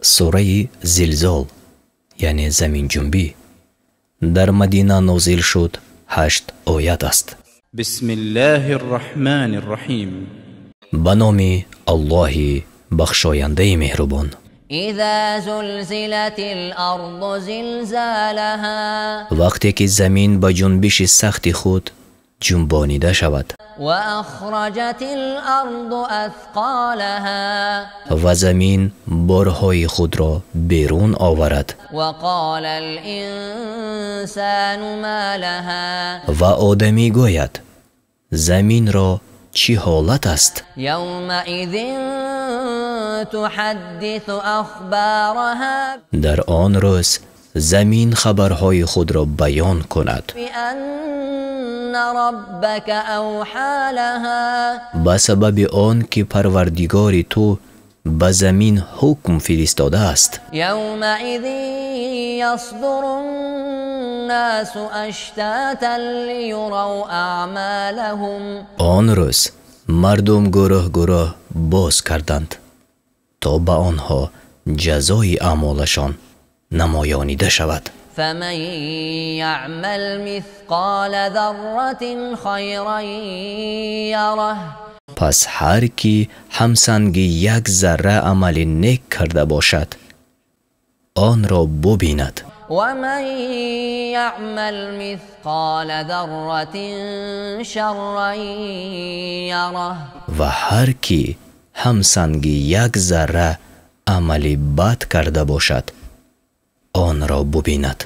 سوره زلزال یعنی زمین جنبی در مدینه نازل شد. 8 آیت است. بسم الله الرحمن الرحیم. به نام الله بخشاینده مهربان. اذا زلزلت الارض زلزالها، وقتی که زمین با جنبش سخت خود جنبانیده شود. و اخرجت الارض اثقالها، و زمین بارهای خود را بیرون آورد. و قال الانسان ما لها، و آدمی گوید زمین را چی حالت است؟ یومئذ تحدث اخبارها، در آن روز زمین خبرهای خود را بیان کند. بأن ربك اوحى لها، به سبب آن که پروردگار تو به زمین حکم فرستاده است. یومئذ یصدر الناس اشتاتا لیروا اعمالهم، آن روز مردم گروه گروه باز کردند تا به آنها جزای اعمالشان نمایانیده شود. فمن یعمل مثقال ذره خیرا یره، پس هر کی همسنگ یک ذره عمل نیک کرده باشد آن را ببیند. و من یعمل مثقال ذره شرا یره، و هر کی همسنگ یک ذره عمل بد کرده باشد آن را ببیند.